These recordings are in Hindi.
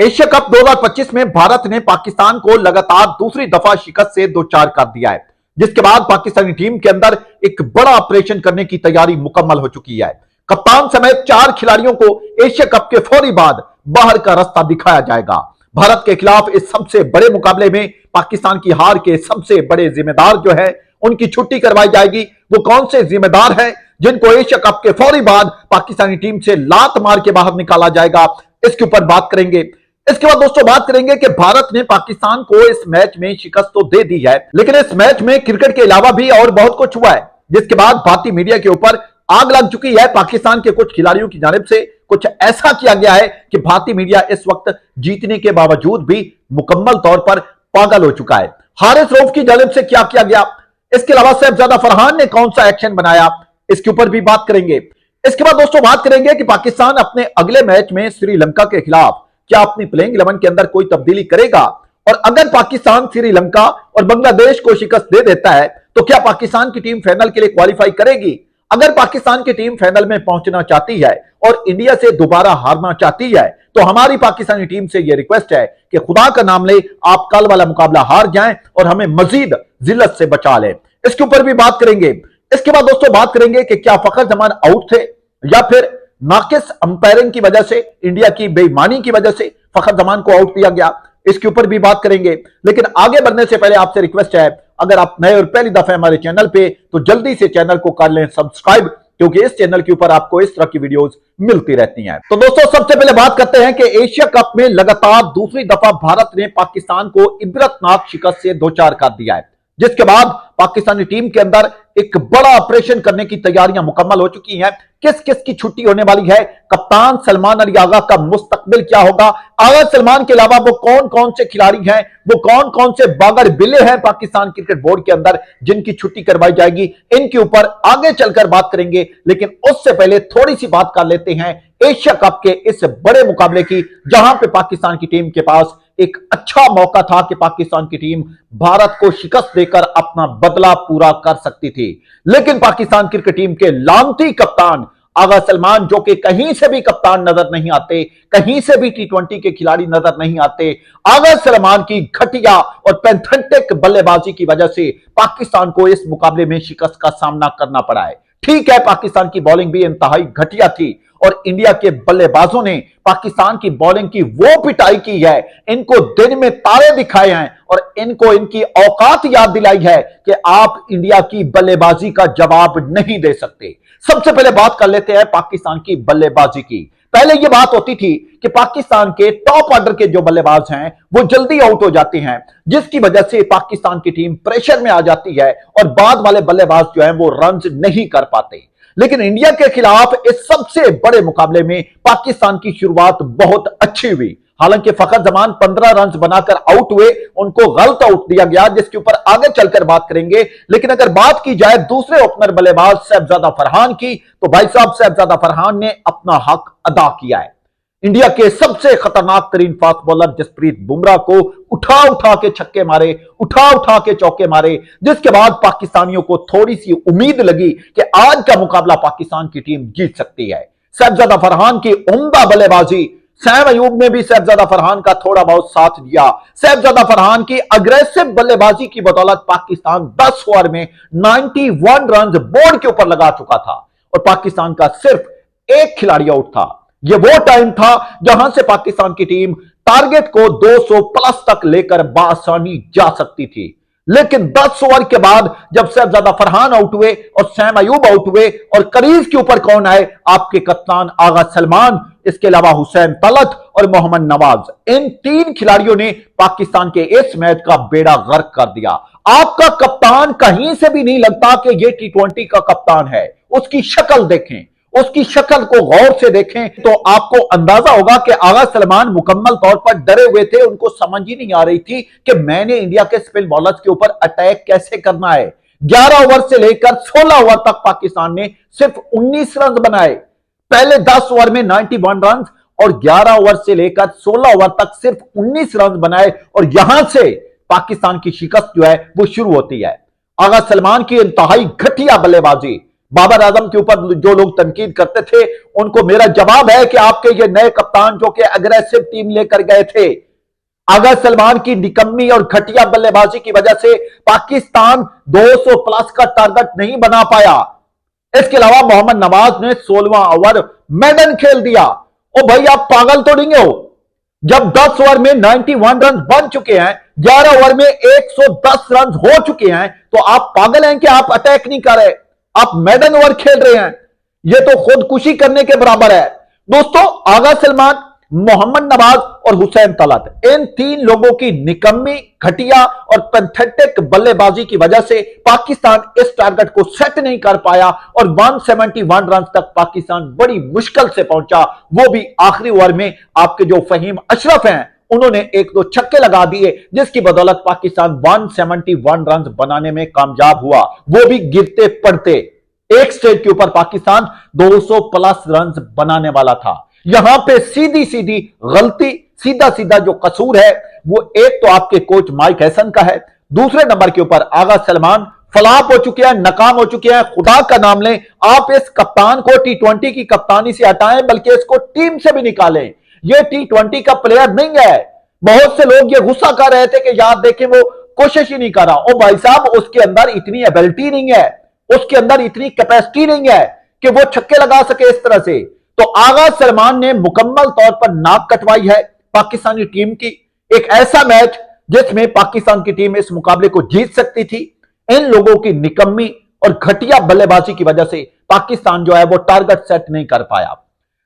एशिया कप 2025 में भारत ने पाकिस्तान को लगातार दूसरी दफा शिकस्त से दो चार कर दिया है, जिसके बाद पाकिस्तानी टीम के अंदर एक बड़ा ऑपरेशन करने की तैयारी मुकम्मल हो चुकी है। कप्तान समेत 4 खिलाड़ियों को एशिया कप के फौरी बाद बाहर का रास्ता दिखाया जाएगा। भारत के खिलाफ इस सबसे बड़े मुकाबले में पाकिस्तान की हार के सबसे बड़े जिम्मेदार जो है उनकी छुट्टी करवाई जाएगी। वो कौन से जिम्मेदार हैं जिनको एशिया कप के फौरी बाद पाकिस्तानी टीम से लात मार के बाहर निकाला जाएगा, इसके ऊपर बात करेंगे। इसके बाद दोस्तों बात करेंगे कि भारत ने पाकिस्तान को इस मैच में शिकस्त तो दे दी है, लेकिन इस मैच में क्रिकेट के अलावा भी और बहुत कुछ हुआ है, जिसके बाद भारतीय मीडिया के ऊपर आग लग चुकी है। पाकिस्तान के कुछ खिलाड़ियों की जानिब से कुछ ऐसा किया गया है कि भारतीय मीडिया इस वक्त जीतने के बावजूद भी मुकम्मल तौर पर पागल हो चुका है। हारिस रऊफ की जानिब से क्या किया गया, इसके अलावा साहिबजादा फरहान ने कौन सा एक्शन बनाया, इसके ऊपर भी बात करेंगे। इसके बाद दोस्तों बात करेंगे कि पाकिस्तान अपने अगले मैच में श्रीलंका के खिलाफ क्या अपनी प्लेइंग 11 के अंदर कोई तब्दीली करेगा, और अगर पाकिस्तान श्रीलंका और बांग्लादेश को शिकस्त दे देता है तो क्या पाकिस्तान की टीम फाइनल के लिए क्वालिफाई करेगी। अगर पाकिस्तान की टीम फाइनल में पहुंचना चाहती है और इंडिया से दोबारा हारना चाहती है तो हमारी पाकिस्तानी टीम से यह रिक्वेस्ट है कि खुदा का नाम ले आप कल वाला मुकाबला हार जाएं और हमें मजीद जिल्लत से बचा लें, इसके ऊपर भी बात करेंगे। इसके बाद दोस्तों बात करेंगे कि क्या फखर जमान आउट थे या फिर नाकिस अंपायरिंग की वजह से, इंडिया की बेईमानी की वजह से फखर जमान को आउट दिया गया, इसके ऊपर भी बात करेंगे। लेकिन आगे बढ़ने से पहले आपसे रिक्वेस्ट है, अगर आप नए और पहली दफा हमारे चैनल पे तो जल्दी से चैनल को कर लें सब्सक्राइब, क्योंकि इस चैनल के ऊपर आपको इस तरह की वीडियोस मिलती रहती हैं। तो दोस्तों सबसे पहले बात करते हैं कि एशिया कप में लगातार दूसरी दफा भारत ने पाकिस्तान को इबरतनाक शिकस्त से दो चार कर दिया है, जिसके बाद पाकिस्तानी टीम के अंदर एक बड़ा ऑपरेशन करने की तैयारियां मुकम्मल हो चुकी हैं। किस किस की छुट्टी होने वाली है, कप्तान सलमान अली आगा का मुस्तकबिल क्या होगा, आगा सलमान के अलावा वो कौन कौन से खिलाड़ी हैं, वो कौन कौन से बागर बिल्ले हैं पाकिस्तान क्रिकेट बोर्ड के अंदर जिनकी छुट्टी करवाई जाएगी, इनके ऊपर आगे चलकर बात करेंगे। लेकिन उससे पहले थोड़ी सी बात कर लेते हैं एशिया कप के इस बड़े मुकाबले की, जहां पे पाकिस्तान की टीम के पास एक अच्छा मौका था कि पाकिस्तान की टीम भारत को शिकस्त देकर अपना बदला पूरा कर सकती थी। लेकिन पाकिस्तान क्रिकेट टीम के लानती कप्तान आगा सलमान, जो कि कहीं से भी कप्तान नजर नहीं आते, कहीं से भी टी20 के खिलाड़ी नजर नहीं आते, आगा सलमान की घटिया और पैंथेटिक बल्लेबाजी की वजह से पाकिस्तान को इस मुकाबले में शिकस्त का सामना करना पड़ा है। ठीक है, पाकिस्तान की बॉलिंग भी इंतहाई घटिया थी और इंडिया के बल्लेबाजों ने पाकिस्तान की बॉलिंग की वो पिटाई की है, इनको दिन में तारे दिखाए हैं और इनको इनकी औकात याद दिलाई है कि आप इंडिया की बल्लेबाजी का जवाब नहीं दे सकते। सबसे पहले बात कर लेते हैं पाकिस्तान की बल्लेबाजी की। पहले यह बात होती थी कि पाकिस्तान के टॉप ऑर्डर के जो बल्लेबाज हैं वो जल्दी आउट हो जाते हैं, जिसकी वजह से पाकिस्तान की टीम प्रेशर में आ जाती है और बाद वाले बल्लेबाज जो हैं वो रन नहीं कर पाते। लेकिन इंडिया के खिलाफ इस सबसे बड़े मुकाबले में पाकिस्तान की शुरुआत बहुत अच्छी हुई। हालांकि फखर जमान 15 रन बनाकर आउट हुए, उनको गलत आउट दिया गया, जिसके ऊपर आगे चलकर बात करेंगे। लेकिन अगर बात की जाए दूसरे ओपनर बल्लेबाज साहिबजादा फरहान की, तो भाई साहब साहिबजादा फरहान ने अपना हक अदा किया है। इंडिया के सबसे खतरनाक तरीन फास्ट बॉलर जसप्रीत बुमराह को उठा उठा के छक्के मारे, उठा उठा के चौके मारे, जिसके बाद पाकिस्तानियों को थोड़ी सी उम्मीद लगी कि आज का मुकाबला पाकिस्तान की टीम जीत सकती है। साहिबजादा फरहान की उम्दा बल्लेबाजी, सैम अयूब ने भी साहिबजादा फरहान का थोड़ा बहुत साथ दिया। साहिबजादा फरहान की अग्रेसिव बल्लेबाजी की बदौलत पाकिस्तान 10 ओवर में 91 रन बोर्ड के ऊपर लगा चुका था और पाकिस्तान का सिर्फ एक खिलाड़ी आउट था। यह वो टाइम था जहां से पाकिस्तान की टीम टारगेट को 200 प्लस तक लेकर बासानी जा सकती थी। लेकिन 10 ओवर के बाद जब साहिबजादा फरहान आउट हुए और सैम अयूब आउट हुए और करीज के ऊपर कौन आए, आपके कप्तान आगा सलमान, इसके अलावा हुसैन तलत और मोहम्मद नवाज, इन 3 खिलाड़ियों ने पाकिस्तान के इस मैच का बेड़ा गर्क कर दिया। आपका कप्तान कहीं से भी नहीं लगता कि यह टी20 का कप्तान है। उसकी शक्ल देखें, उसकी शक्ल को गौर से देखें तो आपको अंदाजा होगा कि आगा सलमान मुकम्मल तौर पर डरे हुए थे। उनको समझ ही नहीं आ रही थी कि मैंने इंडिया के स्पिन बॉलर्स के ऊपर अटैक कैसे करना है। 11 ओवर से लेकर 16 ओवर तक पाकिस्तान ने सिर्फ 19 रन बनाए। पहले 10 ओवर में 91 रन और 11 ओवर से लेकर 16 ओवर तक सिर्फ 19 रन बनाए और यहां से पाकिस्तान की शिकस्त जो है वो शुरू होती है। आगा सलमान की इंतहाई घटिया बल्लेबाजी, बाबर आजम के ऊपर जो लोग तनकीद करते थे, उनको मेरा जवाब है कि आपके ये नए कप्तान जो कि अग्रेसिव टीम लेकर गए थे, आगा सलमान की निकम्मी और घटिया बल्लेबाजी की वजह से पाकिस्तान 200 प्लस का टारगेट नहीं बना पाया। इसके अलावा मोहम्मद नवाज ने 16वां ओवर मैडन खेल दिया। ओ भाई, आप पागल तो नहीं हो? जब 10 ओवर में 91 रन बन चुके हैं, 11 ओवर में 110 रन हो चुके हैं, तो आप पागल हैं कि आप अटैक नहीं कर रहे, आप मैडन ओवर खेल रहे हैं। यह तो खुदकुशी करने के बराबर है। दोस्तों, आगा सलमान, मोहम्मद नवाज और हुसैन तलत, इन तीन लोगों की निकम्मी, घटिया और पैंथेटिक बल्लेबाजी की वजह से पाकिस्तान इस टारगेट को सेट नहीं कर पाया और 171 रन तक पाकिस्तान बड़ी मुश्किल से पहुंचा। वो भी आखिरी ओवर में आपके जो फहीम अशरफ हैं, उन्होंने एक दो छक्के लगा दिए, जिसकी बदौलत पाकिस्तान 171 रन बनाने में कामयाब हुआ, वो भी गिरते पड़ते। एक स्टेज के ऊपर पाकिस्तान 200 प्लस रन बनाने वाला था। यहां पे सीधी सीधी गलती, सीधा सीधा जो कसूर है, वो एक तो आपके कोच माइक हैसन का है, दूसरे नंबर के ऊपर आगा सलमान फ्लॉप हो चुके हैं, नाकाम हो चुके हैं। खुदा का नाम लें, आप इस कप्तान को T20 की कप्तानी से हटाएं, बल्कि इसको टीम से भी निकालें। ये T20 का प्लेयर नहीं है। बहुत से लोग ये गुस्सा कर रहे थे कि यार देखें वो कोशिश ही नहीं कर रहा। ओ भाई साहब, उसके अंदर इतनी एबिलिटी नहीं है, उसके अंदर इतनी कैपेसिटी नहीं है कि वो छक्के लगा सके इस तरह से। तो आगा सलमान ने मुकम्मल तौर पर नाक कटवाई है पाकिस्तानी टीम की। एक ऐसा मैच जिसमें पाकिस्तान की टीम इस मुकाबले को जीत सकती थी, इन लोगों की निकम्मी और घटिया बल्लेबाजी की वजह से पाकिस्तान जो है वो टारगेट सेट नहीं कर पाया।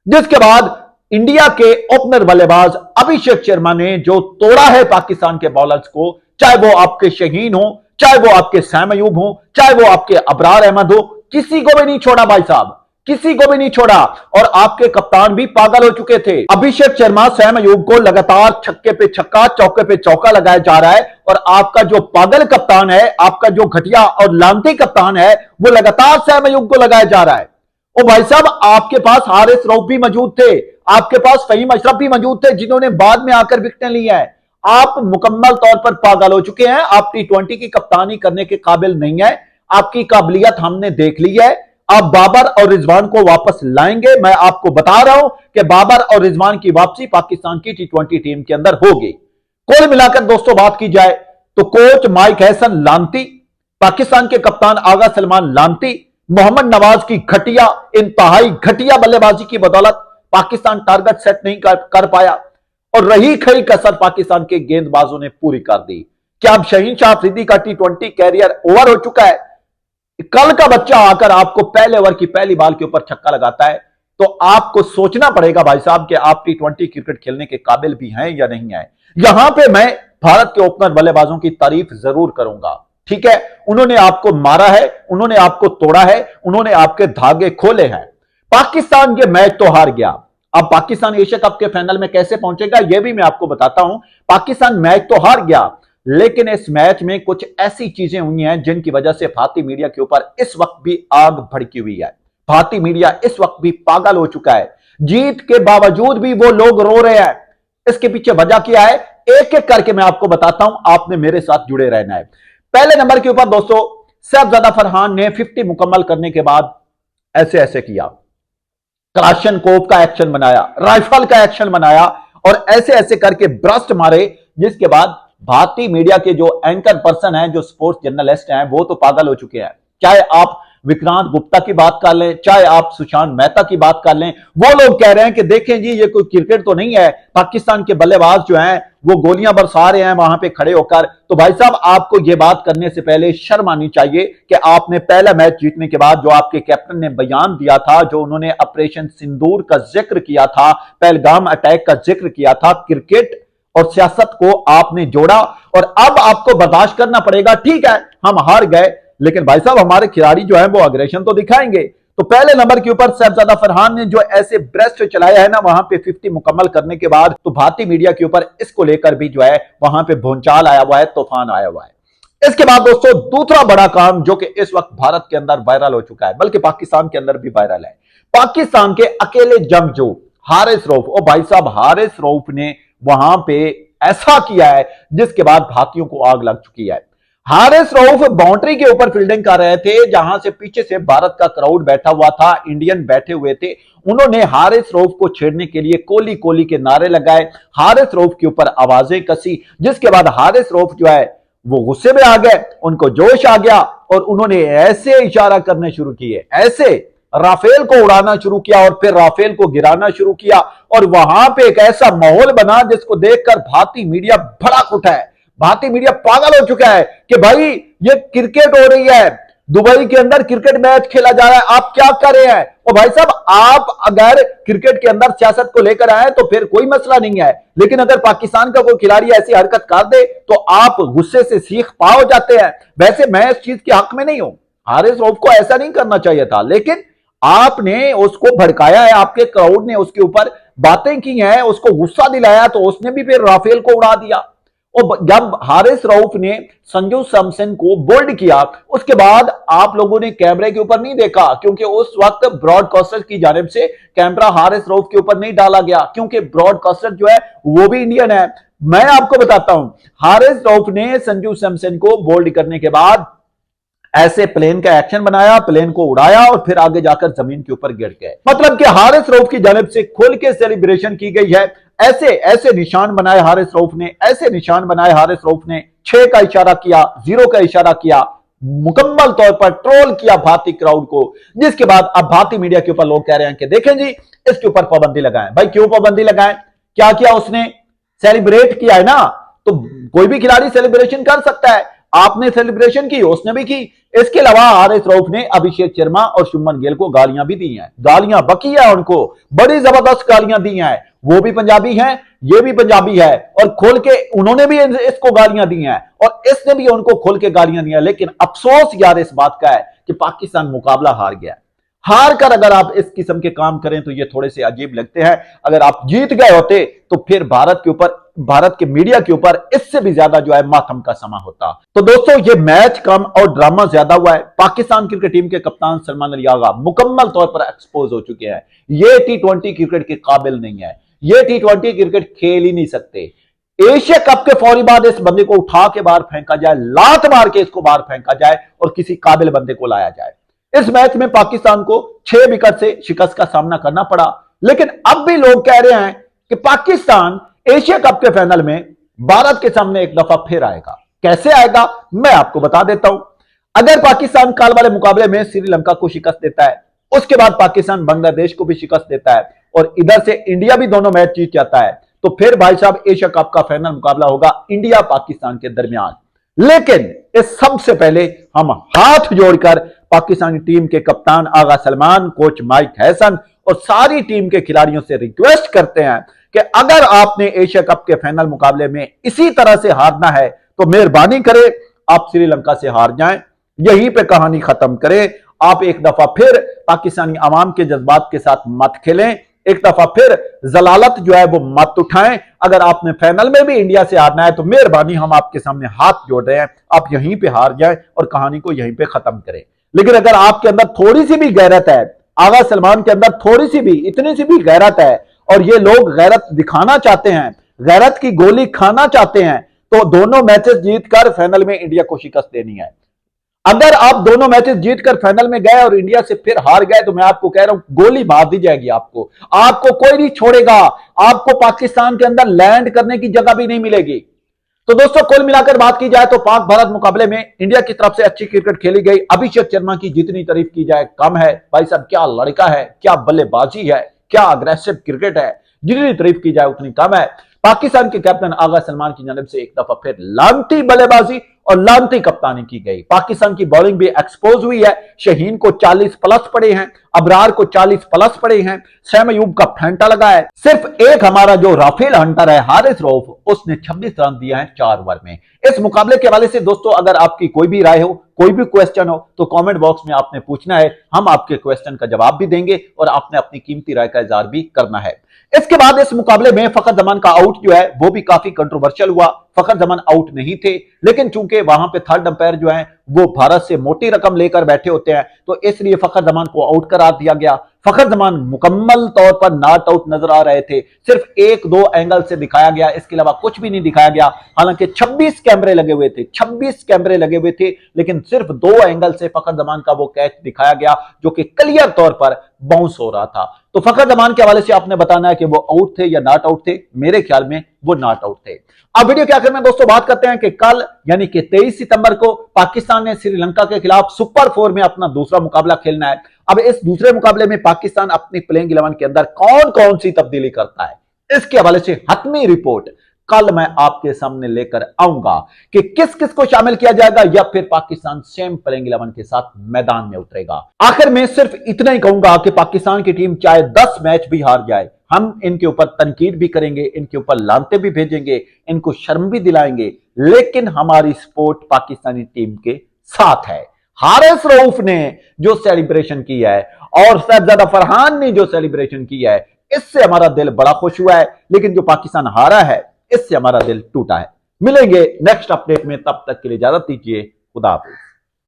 जिसके बाद इंडिया के ओपनर बल्लेबाज अभिषेक शर्मा ने जो तोड़ा है पाकिस्तान के बॉलर्स को, चाहे वो आपके शहीन हो, चाहे वो आपके सैम अयूब हो, चाहे वो आपके अबरार अहमद हो, किसी को भी नहीं छोड़ा भाई साहब, किसी को भी नहीं छोड़ा। और आपके कप्तान भी पागल हो चुके थे। अभिषेक शर्मा, सैम अयूब को लगातार छक्के पे छक्का, चौके पे चौका लगाया जा रहा है, और आपका जो पागल कप्तान है, आपका जो घटिया और लानती कप्तान है, वो लगातार सैम अयूब को लगाया जा रहा है। ओ भाई साहब, आपके पास हारिस रऊफ भी मौजूद थे, आपके पास फहीम अशरफ भी मौजूद थे, जिन्होंने बाद में आकर विकेटें ली हैं। आप मुकम्मल तौर पर पागल हो चुके हैं। आप T20 की कप्तानी करने के काबिल नहीं है। आपकी काबिलियत हमने देख ली है। आप बाबर और रिजवान को वापस लाएंगे। मैं आपको बता रहा हूं कि बाबर और रिजवान की वापसी पाकिस्तान की T20 टीम के अंदर होगी। कुल मिलाकर दोस्तों बात की जाए तो कोच माइक हैसन लानती, पाकिस्तान के कप्तान आगा सलमान लानती, मोहम्मद नवाज की घटिया, इंतहाई घटिया बल्लेबाजी की बदौलत पाकिस्तान टारगेट सेट नहीं कर पाया, और रही खरी कसर पाकिस्तान के गेंदबाजों ने पूरी कर दी। क्या अब शहीन शाह अफरीदी का T20 कैरियर ओवर हो चुका है? कल का बच्चा आकर आपको पहले ओवर की पहली बॉल के ऊपर छक्का लगाता है, तो आपको सोचना पड़ेगा भाई साहब कि आप T20 क्रिकेट खेलने के काबिल भी हैं या नहीं है। यहां पे मैं भारत के ओपनर बल्लेबाजों की तारीफ जरूर करूंगा। ठीक है, उन्होंने आपको मारा है, उन्होंने आपको तोड़ा है, उन्होंने आपके धागे खोले हैं। पाकिस्तान ये मैच तो हार गया। अब पाकिस्तान एशिया कप के फाइनल में कैसे पहुंचेगा यह भी मैं आपको बताता हूं। पाकिस्तान मैच तो हार गया, लेकिन इस मैच में कुछ ऐसी चीजें हुई हैं जिनकी वजह से भारतीय मीडिया के ऊपर इस वक्त भी आग भड़की हुई है। भारतीय मीडिया इस वक्त भी पागल हो चुका है। जीत के बावजूद भी वो लोग रो रहे हैं। इसके पीछे वजह क्या है, एक एक करके मैं आपको बताता हूं। आपने मेरे साथ जुड़े रहना है। पहले नंबर के ऊपर दोस्तों, साहबजादा फरहान ने 50 मुकम्मल करने के बाद ऐसे ऐसे किया, कलाशनकोव का एक्शन बनाया, राइफल का एक्शन बनाया, और ऐसे ऐसे करके ब्रस्ट मारे, जिसके बाद भारतीय मीडिया के जो एंकर पर्सन हैं, जो स्पोर्ट्स जर्नलिस्ट हैं, वो तो पागल हो चुके हैं। चाहे आप विक्रांत गुप्ता की बात कर लें, चाहे आप सुशांत मेहता की बात कर लें, वो लोग कह रहे हैं कि देखें जी, ये कोई क्रिकेट तो नहीं है, पाकिस्तान के बल्लेबाज जो हैं वो गोलियां बरसा रहे हैं वहां पे खड़े होकर। तो भाई साहब, आपको ये बात करने से पहले शर्म आनी चाहिए कि आपने पहला मैच जीतने के बाद जो आपके कैप्टन ने बयान दिया था, जो उन्होंने ऑपरेशन सिंदूर का जिक्र किया था, पहलगाम अटैक का जिक्र किया था, क्रिकेट और सियासत को आपने जोड़ा, और अब आपको बर्दाश्त करना पड़ेगा। ठीक है, हम हार गए, लेकिन भाई साहब हमारे खिलाड़ी जो है वो अग्रेशन तो दिखाएंगे। तो पहले नंबर के ऊपर साहबजादा फरहान ने जो ऐसे ब्रेस्ट चलाया है ना वहां पे 50 मुकम्मल करने के बाद, तो भारतीय मीडिया के ऊपर इसको लेकर भी जो है वहां पे भूचाल आया हुआ है, तूफान आया हुआ है। इसके बाद दोस्तों, दूसरा बड़ा काम जो कि इस वक्त भारत के अंदर वायरल हो चुका है, बल्कि पाकिस्तान के अंदर भी वायरल है। पाकिस्तान के अकेले जंगजू हारिस रऊफ, ओ भाई साहब, हारिस रऊफ ने वहां पे ऐसा किया है जिसके बाद भारतीयों को आग लग चुकी है। हारिस रऊफ बाउंड्री के ऊपर फील्डिंग कर रहे थे, जहां से पीछे से भारत का क्राउड बैठा हुआ था, इंडियन बैठे हुए थे। उन्होंने हारिस रऊफ को छेड़ने के लिए कोहली कोहली के नारे लगाए, हारिस रऊफ के ऊपर आवाजें कसी, जिसके बाद हारिस रऊफ जो है वो गुस्से में आ गए, उनको जोश आ गया और उन्होंने ऐसे इशारा करने शुरू किए, ऐसे राफेल को उड़ाना शुरू किया और फिर राफेल को गिराना शुरू किया। और वहां पे एक ऐसा माहौल बना जिसको देखकर भारतीय मीडिया भड़क उठा है। भारतीय मीडिया पागल हो चुका है कि भाई ये क्रिकेट हो रही है, दुबई के अंदर क्रिकेट मैच खेला जा रहा है, आप क्या कर रहे हैं। और भाई साहब, आप अगर क्रिकेट के अंदर सियासत को लेकर आए तो फिर कोई मसला नहीं है, लेकिन अगर पाकिस्तान का कोई खिलाड़ी ऐसी हरकत कर दे तो आप गुस्से से सीख पाओ जाते हैं। वैसे मैं इस चीज के हक में नहीं हूं, हारिस रऊफ को ऐसा नहीं करना चाहिए था, लेकिन आपने उसको भड़काया है, आपके क्राउड ने उसके ऊपर बातें की हैं, उसको गुस्सा दिलाया, तो उसने भी फिर राफेल को उड़ा दिया। और जब हारिस रऊफ ने संजू सैमसन को बोल्ड किया, उसके बाद आप लोगों ने कैमरे के ऊपर नहीं देखा, क्योंकि उस वक्त ब्रॉडकास्टर की जानिब से कैमरा हारिस रऊफ के ऊपर नहीं डाला गया, क्योंकि ब्रॉडकास्टर जो है वो भी इंडियन है। मैं आपको बताता हूं, हारिस रऊफ ने संजू सैमसन को बोल्ड करने के बाद ऐसे प्लेन का एक्शन बनाया, प्लेन को उड़ाया और फिर आगे जाकर जमीन के ऊपर गिर गए। मतलब कि हारिस रऊफ की जानिब से खुल के सेलिब्रेशन की गई है। ऐसे ऐसे निशान बनाए हारिस रऊफ ने, ऐसे निशान बनाए हारिस रऊफ ने, 6 का इशारा किया, 0 का इशारा किया, मुकम्मल तौर पर ट्रोल किया भारतीय क्राउड को। जिसके बाद अब भारतीय मीडिया के ऊपर लोग कह रहे हैं कि देखें जी, इसके ऊपर पाबंदी लगाएं। भाई क्यों पाबंदी लगाएं? क्या किया उसने? सेलिब्रेट किया है ना, तो कोई भी खिलाड़ी सेलिब्रेशन कर सकता है। आपने सेलिब्रेशन की, उसने भी की। इसके अलावा हारिस रऊफ ने अभिषेक शर्मा और शुभमन गिल को गालियां भी दी हैं, गालियां बकी है उनको, बड़ी जबरदस्त गालियां दी हैं। वो भी पंजाबी हैं, ये भी पंजाबी है, और खोल के उन्होंने भी इसको गालियां दी हैं और इसने भी उनको खोल के गालियां दी हैं। लेकिन अफसोस यार इस बात का है कि पाकिस्तान मुकाबला हार गया। हार कर अगर आप इस किस्म के काम करें तो ये थोड़े से अजीब लगते हैं। अगर आप जीत गए होते तो फिर भारत के ऊपर, भारत के मीडिया के ऊपर इससे भी ज्यादा जो है मातम का समा होता। तो दोस्तों, ये मैच कम और ड्रामा ज्यादा हुआ है। पाकिस्तान क्रिकेट टीम के कप्तान सलमान अली आगा मुकम्मल तौर पर एक्सपोज हो चुके हैं। ये T20 क्रिकेट के काबिल नहीं है, ये T20 क्रिकेट खेल ही नहीं सकते। एशिया कप के फौरी बाद इस बंदे को उठा के बाहर फेंका जाए, लात मार के इसको बाहर फेंका जाए और किसी काबिल बंदे को लाया जाए। इस मैच में पाकिस्तान को 6 विकेट से शिकस्त का सामना करना पड़ा, लेकिन अब भी लोग कह रहे हैं कि पाकिस्तान एशिया कप के फाइनल में भारत के सामने एक दफा फिर आएगा। कैसे आएगा मैं आपको बता देता हूं। अगर पाकिस्तान कल वाले मुकाबले में श्रीलंका को शिकस्त देता है, उसके बाद पाकिस्तान बांग्लादेश को भी शिकस्त देता है और इधर से इंडिया भी दोनों मैच जीत जाता है, तो फिर भाई साहब एशिया कप का फाइनल मुकाबला होगा इंडिया पाकिस्तान के दरमियान। लेकिन इस सबसे पहले हम हाथ जोड़कर पाकिस्तानी टीम के कप्तान आगा सलमान, कोच माइक हैसन और सारी टीम के खिलाड़ियों से रिक्वेस्ट करते हैं कि अगर आपने एशिया कप के फाइनल मुकाबले में इसी तरह से हारना है तो मेहरबानी करें आप श्रीलंका से हार जाएं, यहीं पे कहानी खत्म करें। आप एक दफा फिर पाकिस्तानी अवाम के जज्बात के साथ मत खेलें, एक दफा फिर जलालत जो है वो मत उठाएं। अगर आपने फाइनल में भी इंडिया से हारना है तो मेहरबानी हम आपके सामने हाथ जोड़ रहे हैं, आप यहीं पे हार जाएं और कहानी को यहीं पे खत्म करें। लेकिन अगर आपके अंदर थोड़ी सी भी गैरत है, आगा सलमान के अंदर थोड़ी सी भी, इतनी सी भी गैरत है और ये लोग गैरत दिखाना चाहते हैं, गैरत की गोली खाना चाहते हैं, तो दोनों मैचेस जीतकर फाइनल में इंडिया को शिकस्त देनी है। अगर आप दोनों मैचेस जीतकर फाइनल में गए और इंडिया से फिर हार गए तो मैं आपको कह रहा हूं गोली मार दी जाएगी आपको, आपको कोई नहीं छोड़ेगा, आपको पाकिस्तान के अंदर लैंड करने की जगह भी नहीं मिलेगी। तो दोस्तों, कुल मिलाकर बात की जाए तो पाक भारत मुकाबले में इंडिया की तरफ से अच्छी क्रिकेट खेली गई। अभिषेक शर्मा की जितनी तारीफ की जाए कम है। भाई साहब, क्या लड़का है, क्या बल्लेबाजी है, क्या अग्रेसिव क्रिकेट है, जितनी तारीफ की जाए उतनी कम है। पाकिस्तान के कैप्टन आगा सलमान की जानिब से एक दफा फिर लानती बल्लेबाजी और लानती कप्तानी की गई। पाकिस्तान की बॉलिंग भी एक्सपोज हुई है। शहीन को 40 प्लस पड़े हैं, अबरार को 40 प्लस पड़े हैं, सैम अयूब का फेंटा लगा है। सिर्फ एक हमारा जो राफेल हंटर है हारिस रऊफ, उसने 26 रन दिया है 4 ओवर में। इस मुकाबले के हवाले से दोस्तों, अगर आपकी कोई भी राय हो, कोई भी क्वेश्चन हो तो कमेंट बॉक्स में आपने पूछना है, हम आपके क्वेश्चन का जवाब भी देंगे और आपने अपनी कीमती राय का इजहार भी करना है। इसके बाद इस मुकाबले में फखर जमान का आउट जो है वो भी काफी कंट्रोवर्शियल हुआ। फखर जमान आउट नहीं थे, लेकिन चूंकि वहां पे थर्ड अंपायर जो है वो भारत से मोटी रकम लेकर बैठे होते हैं, तो इसलिए फखर जमान को आउट करार दिया गया। फखर जमान मुकम्मल तौर पर नॉट आउट नजर आ रहे थे। सिर्फ एक दो एंगल से दिखाया गया, इसके अलावा कुछ भी नहीं दिखाया गया। हालांकि 26 कैमरे लगे हुए थे, 26 कैमरे लगे हुए थे, लेकिन सिर्फ दो एंगल से फखर जमान का वो कैच दिखाया गया जो कि क्लियर तौर पर बाउंस हो रहा था। तो फखर जमान के हवाले से आपने बताना है कि वो आउट थे या नॉट आउट थे। मेरे ख्याल में वो नॉट आउट थे। अब वीडियो के आखिर में दोस्तों बात करते हैं कि कल यानी कि 23 सितंबर को पाकिस्तान ने श्रीलंका के खिलाफ सुपर 4 में अपना दूसरा मुकाबला खेलना है। अब इस दूसरे मुकाबले में पाकिस्तान अपनी प्लेइंग 11 के अंदर कौन कौन सी तब्दीली करता है, इसके हवाले से हतमी रिपोर्ट कल मैं आपके सामने लेकर आऊंगा कि किस किस को शामिल किया जाएगा या फिर पाकिस्तान सेम प्लेइंग 11 के साथ मैदान में उतरेगा। आखिर में सिर्फ इतना ही कहूंगा कि पाकिस्तान की टीम चाहे 10 मैच भी हार जाए, हम इनके ऊपर तनकीद भी करेंगे, इनके ऊपर लानते भी भेजेंगे, इनको शर्म भी दिलाएंगे, लेकिन हमारी सपोर्ट पाकिस्तानी टीम के साथ है। हारिस रऊफ ने जो सेलिब्रेशन किया है और साहबजादा फरहान ने जो सेलिब्रेशन किया है, इससे हमारा दिल बड़ा खुश हुआ है, लेकिन जो पाकिस्तान हारा है इससे हमारा दिल टूटा है। मिलेंगे नेक्स्ट अपडेट में, तब तक के लिए इजाजत दीजिए। खुदा हाफिज।